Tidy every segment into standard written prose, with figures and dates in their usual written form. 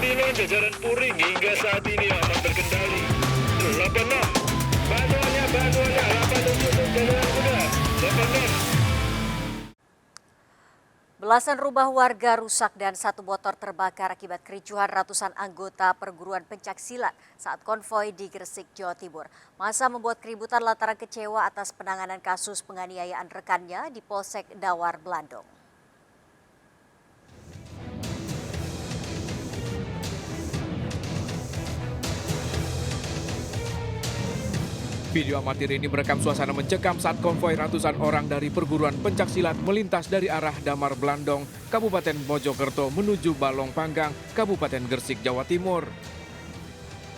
Kemungkinan jajaran Puring hingga saat ini aman terkendali. 86. Bantuannya, 86 untuk jajaran kuda. 86. Belasan rumah warga rusak dan satu motor terbakar akibat kericuhan ratusan anggota perguruan pencaksilat saat konvoi di Gresik, Jawa Timur. Massa membuat keributan lantaran kecewa atas penanganan kasus penganiayaan rekannya di Polsek Dawar, Blandong. Video amatir ini merekam suasana mencekam saat konvoi ratusan orang dari perguruan pencaksilat melintas dari arah Damar Blandong, Kabupaten Mojokerto menuju Balong Panggang, Kabupaten Gresik, Jawa Timur.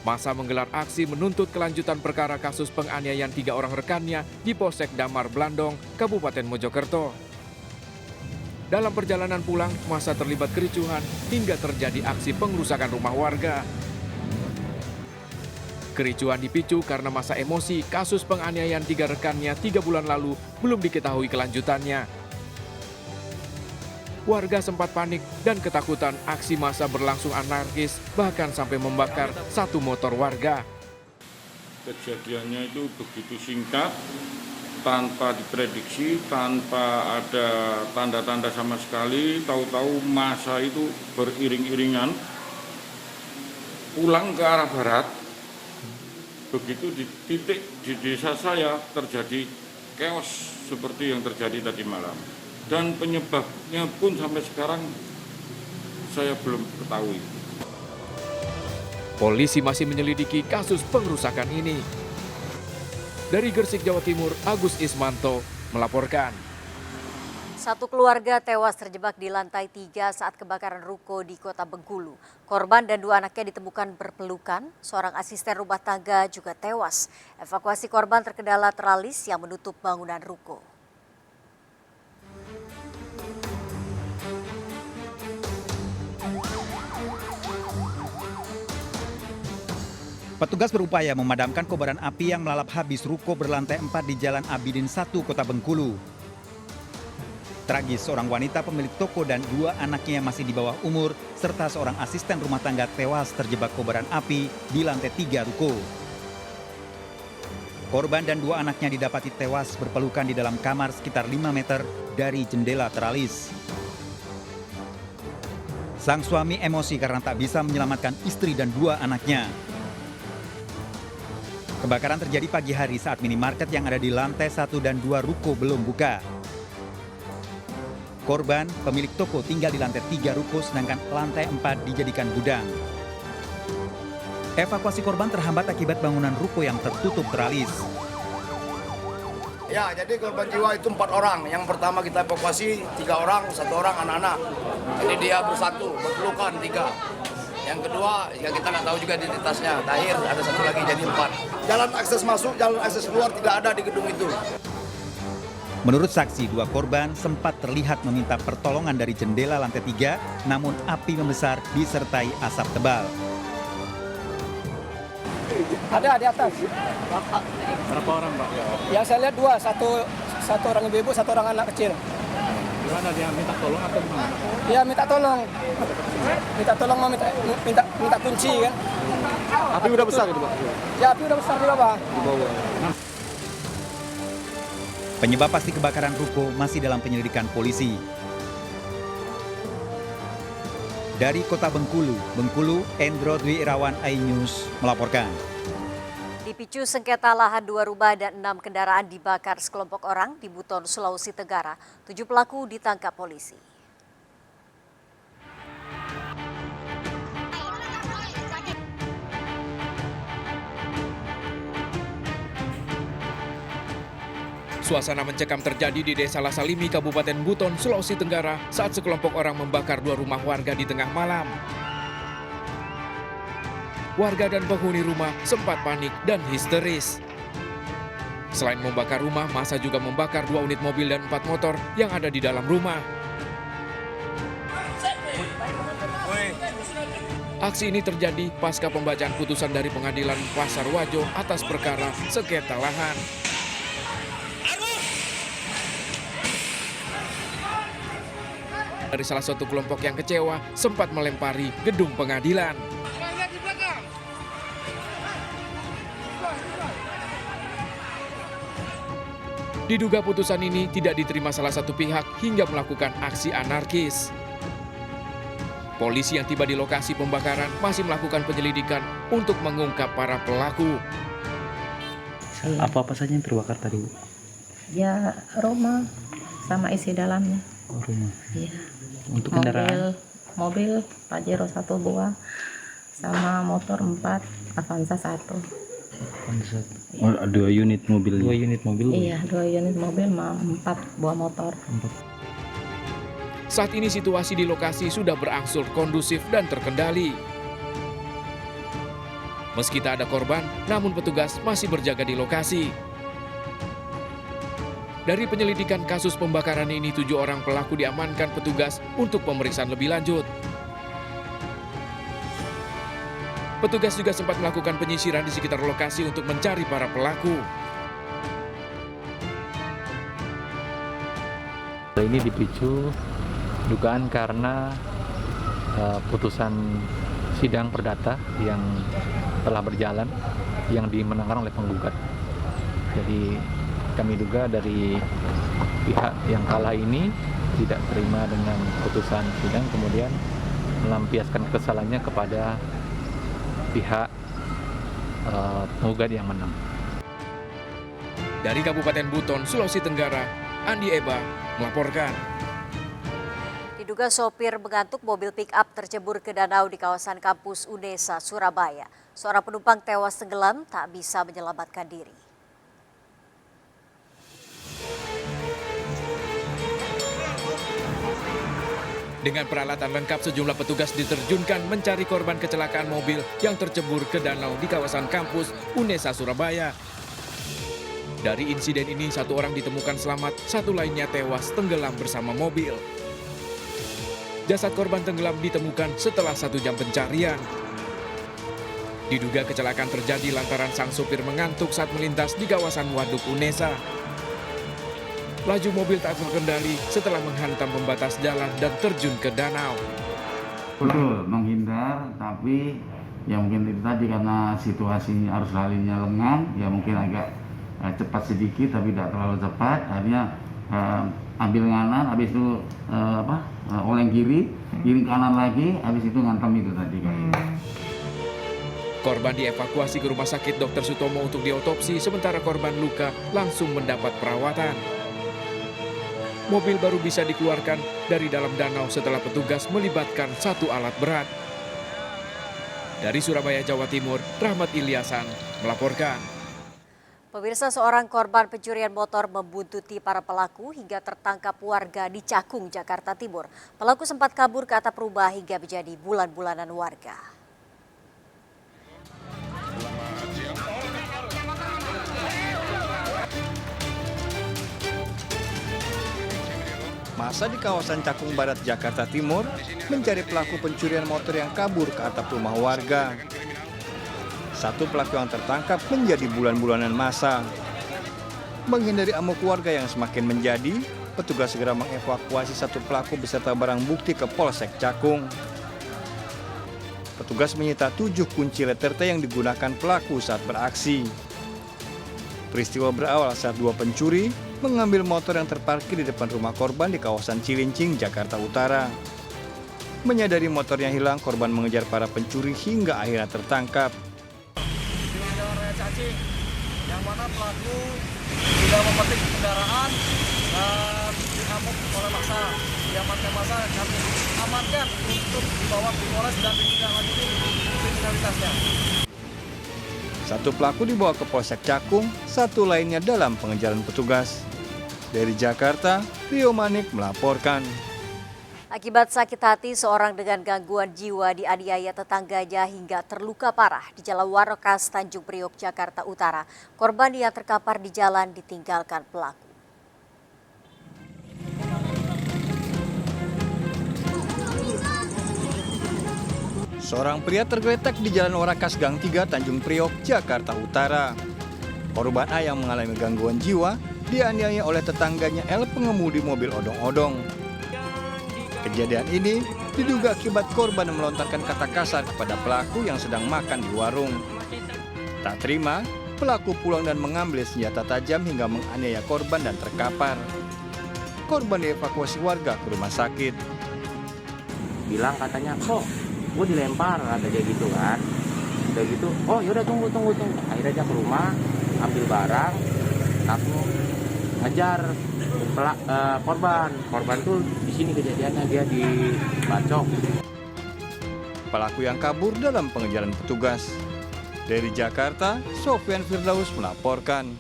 Massa menggelar aksi menuntut kelanjutan perkara kasus penganiayaan 3 orang rekannya di Polsek Damar Blandong, Kabupaten Mojokerto. Dalam perjalanan pulang, massa terlibat kericuhan hingga terjadi aksi pengrusakan rumah warga. Kericuhan dipicu karena massa emosi kasus penganiayaan 3 rekannya 3 bulan lalu belum diketahui kelanjutannya. Warga sempat panik dan ketakutan aksi massa berlangsung anarkis bahkan sampai membakar satu motor warga. Kejadiannya itu begitu singkat, tanpa diprediksi, tanpa ada tanda-tanda sama sekali, tahu-tahu massa itu beriring-iringan pulang ke arah barat. Begitu di titik di desa saya terjadi chaos seperti yang terjadi tadi malam. Dan penyebabnya pun sampai sekarang saya belum ketahui. Polisi masih menyelidiki kasus pengrusakan ini. Dari Gresik, Jawa Timur, Agus Ismanto melaporkan. Satu keluarga tewas terjebak di lantai 3 saat kebakaran ruko di Kota Bengkulu. Korban dan 2 anaknya ditemukan berpelukan, seorang asisten rumah tangga juga tewas. Evakuasi korban terkendala teralis yang menutup bangunan ruko. Petugas berupaya memadamkan kobaran api yang melalap habis ruko berlantai 4 di Jalan Abidin 1, Kota Bengkulu. Tragis, seorang wanita pemilik toko dan 2 anaknya yang masih di bawah umur, serta seorang asisten rumah tangga tewas terjebak kobaran api di lantai 3 ruko. Korban dan 2 anaknya didapati tewas berpelukan di dalam kamar sekitar 5 meter dari jendela teralis. Sang suami emosi karena tak bisa menyelamatkan istri dan 2 anaknya. Kebakaran terjadi pagi hari saat minimarket yang ada di lantai 1 dan 2 ruko belum buka. Korban, pemilik toko tinggal di lantai 3 ruko sedangkan lantai 4 dijadikan gudang. Evakuasi korban terhambat akibat bangunan ruko yang tertutup teralis. Ya, jadi korban jiwa itu 4 orang. Yang pertama kita evakuasi 3 orang, 1 orang anak-anak. Jadi dia bersatu, berpelukan 3. Yang kedua, ya kita nggak tahu juga identitasnya. Terakhir ada 1 lagi jadi 4. Jalan akses masuk, jalan akses keluar tidak ada di gedung itu. Menurut saksi, 2 korban sempat terlihat meminta pertolongan dari jendela lantai 3, namun api membesar disertai asap tebal. Ada di atas. Berapa orang, Pak? Yang saya lihat 2, satu orang ibu-ibu, 1 orang anak kecil. Gimana dia minta tolong atau gimana? Ya minta tolong mau minta kunci kan. Api udah besar itu, Pak? Ya api udah besar juga, Pak. Di bawah. Penyebab pasti kebakaran ruko masih dalam penyelidikan polisi. Dari Kota Bengkulu, Endro Dwi Irawan, iNews melaporkan. Dipicu sengketa lahan 2 rumah dan 6 kendaraan dibakar sekelompok orang di Buton, Sulawesi Tenggara. 7 pelaku ditangkap polisi. Suasana mencekam terjadi di Desa Lasalimi, Kabupaten Buton, Sulawesi Tenggara saat sekelompok orang membakar 2 rumah warga di tengah malam. Warga dan penghuni rumah sempat panik dan histeris. Selain membakar rumah, massa juga membakar 2 unit mobil dan 4 motor yang ada di dalam rumah. Aksi ini terjadi pasca pembacaan putusan dari Pengadilan Pasar Wajo atas perkara sengketa lahan. Dari salah satu kelompok yang kecewa sempat melempari gedung pengadilan. Diduga putusan ini tidak diterima salah satu pihak hingga melakukan aksi anarkis. Polisi yang tiba di lokasi pembakaran masih melakukan penyelidikan untuk mengungkap para pelaku. Apa-apa saja yang terbakar tadi, Bu? Ya, rumah sama isi dalamnya. Oh, rumah. Iya. Untuk kendaraan? Mobil Pajero 1 buah sama motor 4, Avanza 1. Oh, 2 unit mobil. 2 unit mobil? Iya, 2 unit mobil sama 4 buah motor. Saat ini situasi di lokasi sudah berangsur kondusif dan terkendali. Meski tak ada korban, namun petugas masih berjaga di lokasi. Dari penyelidikan kasus pembakaran ini, 7 orang pelaku diamankan petugas untuk pemeriksaan lebih lanjut. Petugas juga sempat melakukan penyisiran di sekitar lokasi untuk mencari para pelaku. Ini dipicu dugaan karena putusan sidang perdata yang telah berjalan yang dimenangkan oleh penggugat. Jadi kami duga dari pihak yang kalah ini tidak terima dengan putusan sidang, kemudian melampiaskan kesalahannya kepada pihak penggugat yang menang. Dari Kabupaten Buton, Sulawesi Tenggara, Andi Eba melaporkan. Diduga sopir mengantuk, mobil pick-up tercebur ke danau di kawasan kampus UNESA, Surabaya. Seorang penumpang tewas tenggelam tak bisa menyelamatkan diri. Dengan peralatan lengkap, sejumlah petugas diterjunkan mencari korban kecelakaan mobil yang tercebur ke danau di kawasan kampus UNESA, Surabaya. Dari insiden ini, 1 orang ditemukan selamat, 1 lainnya tewas tenggelam bersama mobil. Jasad korban tenggelam ditemukan setelah 1 jam pencarian. Diduga kecelakaan terjadi lantaran sang supir mengantuk saat melintas di kawasan waduk UNESA. Laju mobil tak terkendali setelah menghantam pembatas jalan dan terjun ke danau. Betul, menghindar, tapi ya mungkin itu tadi karena situasi arus lalunya lengang, ya mungkin agak cepat sedikit tapi tidak terlalu cepat. Akhirnya ambil kanan, habis itu oleng kiri kanan lagi, habis itu ngantem itu tadi kayaknya. Korban dievakuasi ke Rumah Sakit Dr. Sutomo untuk diotopsi, sementara korban luka langsung mendapat perawatan. Mobil baru bisa dikeluarkan dari dalam danau setelah petugas melibatkan 1 alat berat. Dari Surabaya, Jawa Timur, Rahmat Ilyasan melaporkan. Pemirsa, seorang korban pencurian motor membuntuti para pelaku hingga tertangkap warga di Cakung, Jakarta Timur. Pelaku sempat kabur ke atap rumah hingga menjadi bulan-bulanan warga. Masa di kawasan Cakung Barat, Jakarta Timur mencari pelaku pencurian motor yang kabur ke atap rumah warga. 1 pelaku yang tertangkap menjadi bulan-bulanan masa. Menghindari amuk warga yang semakin menjadi, petugas segera mengevakuasi 1 pelaku beserta barang bukti ke Polsek Cakung. Petugas menyita 7 kunci letter T yang digunakan pelaku saat beraksi. Peristiwa berawal saat 2 pencuri mengambil motor yang terparkir di depan rumah korban di kawasan Cilincing, Jakarta Utara. Menyadari motornya hilang, korban mengejar para pencuri hingga akhirnya tertangkap. Di Jalan Raya Cacing, yang mana pelaku tidak memetik kendaraan dan diamuk oleh massa. Diamankan massa, kami amankan untuk dibawa ke Polres dan ditindaklanjuti kriminalitasnya. 1 pelaku dibawa ke Polsek Cakung, 1 lainnya dalam pengejaran petugas. Dari Jakarta, Rio Manik melaporkan. Akibat sakit hati, seorang dengan gangguan jiwa dianiaya tetangganya hingga terluka parah di Jalan Warokas, Tanjung Priok, Jakarta Utara. Korban yang terkapar di jalan ditinggalkan pelaku. Seorang pria tergeletak di Jalan Warakas Gang 3, Tanjung Priok, Jakarta Utara. Korban A yang mengalami gangguan jiwa dianiaya oleh tetangganya L, pengemudi mobil odong-odong. Kejadian ini diduga akibat korban melontarkan kata kasar kepada pelaku yang sedang makan di warung. Tak terima, pelaku pulang dan mengambil senjata tajam hingga menganiaya korban dan terkapar. Korban dievakuasi warga ke rumah sakit. Bilang katanya, kok gue dilempar, kata dia gitu kan. Udah gitu, oh yaudah tunggu. Akhirnya dia ke rumah, ambil barang, langsung ngejar korban tuh di sini kejadiannya, dia dibacok. Pelaku yang kabur dalam pengejaran petugas. Dari Jakarta, Sofyan Firdaus melaporkan.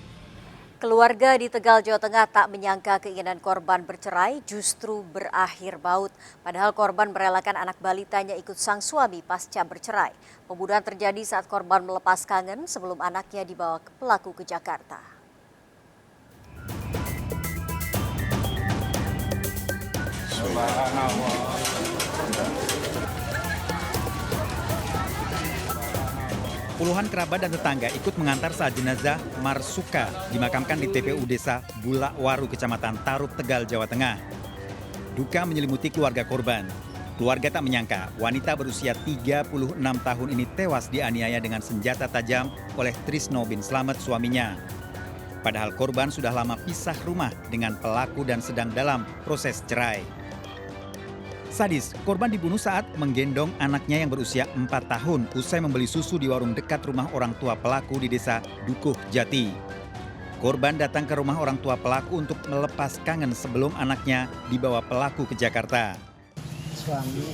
Keluarga di Tegal, Jawa Tengah tak menyangka keinginan korban bercerai justru berakhir baut. Padahal korban merelakan anak balitanya ikut sang suami pasca bercerai. Pembunuhan terjadi saat korban melepas kangen sebelum anaknya dibawa ke pelaku ke Jakarta. Puluhan kerabat dan tetangga ikut mengantar saat jenazah Marsuka dimakamkan di TPU Desa Bulakwaru, Kecamatan Tarup, Tegal, Jawa Tengah. Duka menyelimuti keluarga korban. Keluarga tak menyangka wanita berusia 36 tahun ini tewas dianiaya dengan senjata tajam oleh Trisno bin Slamet, suaminya. Padahal korban sudah lama pisah rumah dengan pelaku dan sedang dalam proses cerai. Sadis, korban dibunuh saat menggendong anaknya yang berusia 4 tahun usai membeli susu di warung dekat rumah orang tua pelaku di Desa Dukuh Jati. Korban datang ke rumah orang tua pelaku untuk melepas kangen sebelum anaknya dibawa pelaku ke Jakarta. Suami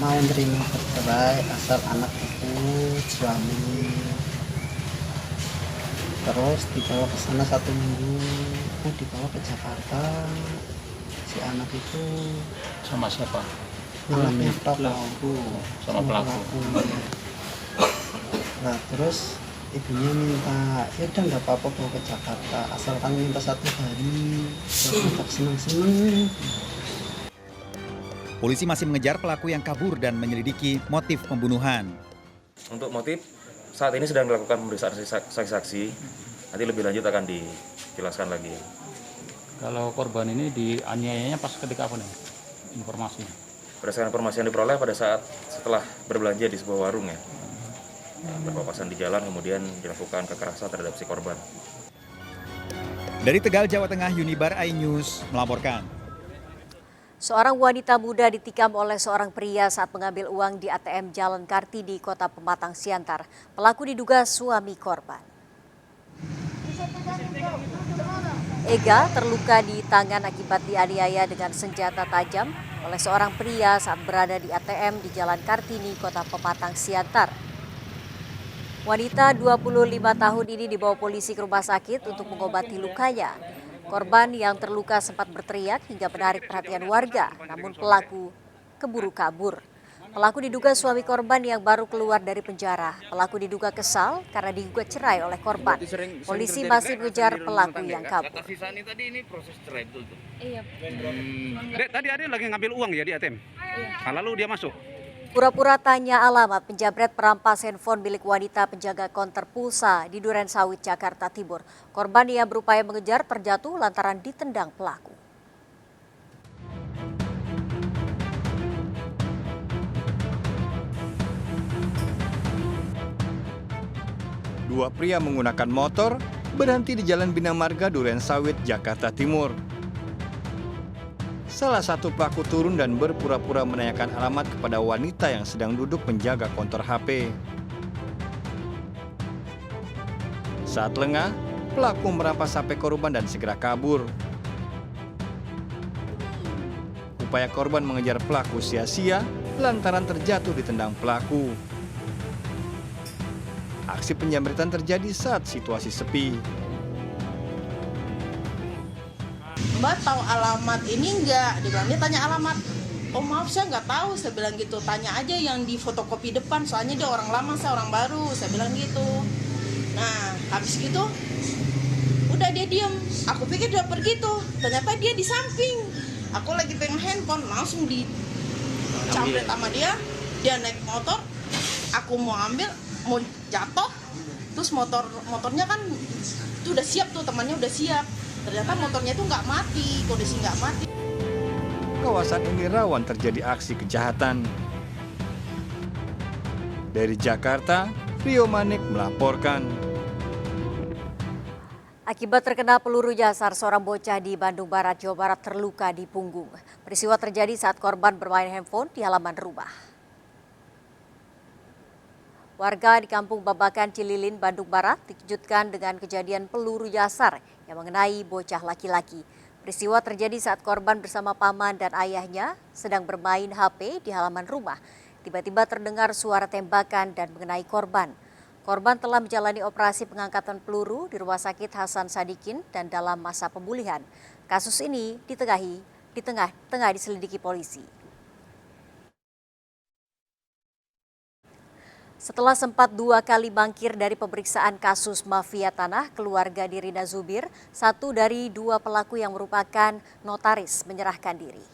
mau nerima bercerai asal anak ikut suami. Terus dibawa ke sana 1 minggu, dibawa ke Jakarta. Si anak itu Sama siapa? Anaknya pelaku. Sama pelaku. Nah terus ibunya minta, ya udah nggak apa-apa bawa ke Jakarta, asalkan minta 1 hari, tetap senang-senang. Polisi masih mengejar pelaku yang kabur dan menyelidiki motif pembunuhan. Untuk motif, saat ini sedang dilakukan pemeriksaan saksi-saksi, nanti lebih lanjut akan dijelaskan lagi. Kalau korban ini dianiayanya pas ketika apa nih? Informasinya? Berdasarkan informasi yang diperoleh pada saat setelah berbelanja di sebuah warung ya. Berpapasan di jalan kemudian dilakukan kekerasan terhadap si korban. Dari Tegal, Jawa Tengah, Unibar iNews melaporkan. Seorang wanita muda ditikam oleh seorang pria saat mengambil uang di ATM Jalan Kartini, Kota Pematang Siantar. Pelaku diduga suami korban. Ega terluka di tangan akibat dianiaya dengan senjata tajam oleh seorang pria saat berada di ATM di Jalan Kartini, Kota Pematang Siantar. Wanita 25 tahun ini dibawa polisi ke rumah sakit untuk mengobati lukanya. Korban yang terluka sempat berteriak hingga menarik perhatian warga, namun pelaku keburu kabur. Pelaku diduga suami korban yang baru keluar dari penjara. Pelaku diduga kesal karena digugat cerai oleh korban. Polisi masih mengejar pelaku yang kabur. Tadi ini proses cerai betul tuh? Iya. Dek, tadi ada lagi ngambil uang ya di ATM? Iya. Lalu dia masuk? Pura-pura tanya alamat penjabret perampas handphone milik wanita penjaga konter pulsa di Duren Sawit, Jakarta Timur. Korban yang berupaya mengejar terjatuh lantaran ditendang pelaku. Dua pria menggunakan motor berhenti di Jalan Bina Marga, Duren Sawit, Jakarta Timur. Salah satu pelaku turun dan berpura-pura menanyakan alamat kepada wanita yang sedang duduk menjaga konter HP. Saat lengah, pelaku merampas HP korban dan segera kabur. Upaya korban mengejar pelaku sia-sia lantaran terjatuh ditendang pelaku. Aksi penjamretan terjadi saat situasi sepi. Mbak tahu alamat ini enggak? Dia tanya alamat. Oh maaf saya nggak tahu, saya bilang gitu. Tanya aja yang di fotokopi depan, soalnya dia orang lama, saya orang baru, saya bilang gitu. Nah habis gitu, udah dia diem. Aku pikir dia pergi tuh, ternyata dia di samping. Aku lagi pegang handphone, langsung dicamret sama dia. Dia naik motor, aku mau ambil, mau jatuh, terus motornya kan itu udah siap tuh, temannya udah siap. Ternyata motornya itu nggak mati, kondisi nggak mati. kawasan ini rawan terjadi aksi kejahatan. Dari Jakarta, Rio Manik melaporkan. Akibat terkena peluru nyasar, seorang bocah di Bandung Barat, Jawa Barat terluka di punggung. Peristiwa terjadi saat korban bermain handphone di halaman rumah. Warga di Kampung Babakan, Cililin, Bandung Barat dikejutkan dengan kejadian peluru nyasar yang mengenai bocah laki-laki. Peristiwa terjadi saat korban bersama paman dan ayahnya sedang bermain HP di halaman rumah. Tiba-tiba terdengar suara tembakan dan mengenai korban. Korban telah menjalani operasi pengangkatan peluru di Rumah Sakit Hasan Sadikin dan dalam masa pemulihan. Kasus ini tengah diselidiki polisi. Setelah sempat 2 kali mangkir dari pemeriksaan kasus mafia tanah, keluarga Nirina Zubir, satu dari 2 pelaku yang merupakan notaris, menyerahkan diri.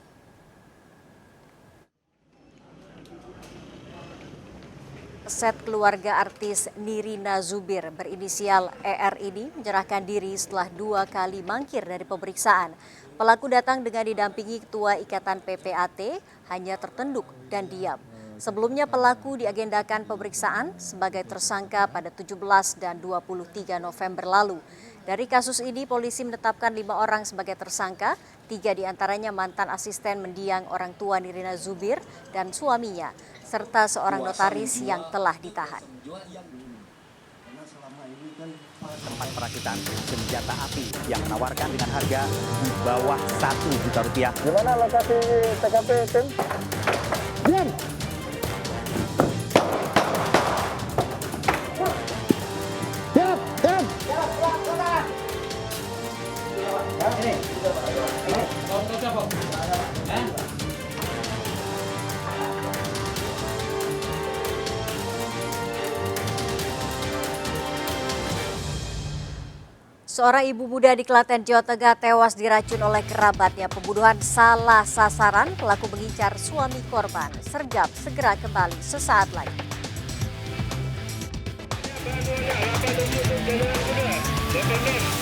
Set keluarga artis Nirina Zubir berinisial ER ini menyerahkan diri setelah 2 kali mangkir dari pemeriksaan. Pelaku datang dengan didampingi Ketua Ikatan PPAT, hanya tertunduk dan diam. Sebelumnya pelaku diagendakan pemeriksaan sebagai tersangka pada 17 dan 23 November lalu. Dari kasus ini polisi menetapkan 5 orang sebagai tersangka, 3 diantaranya mantan asisten mendiang orang tua Nirina Zubir dan suaminya, serta seorang notaris yang telah ditahan. Tempat perakitan senjata api yang menawarkan dengan harga di bawah 1 juta rupiah. Di mana lokasi TKP, Tim? Diam! Seorang ibu muda di Klaten, Jawa Tengah tewas diracun oleh kerabatnya. Pembunuhan salah sasaran, pelaku mengincar suami korban. Sergap segera kembali sesaat lagi. Bantuannya 877 Jalan Kuda,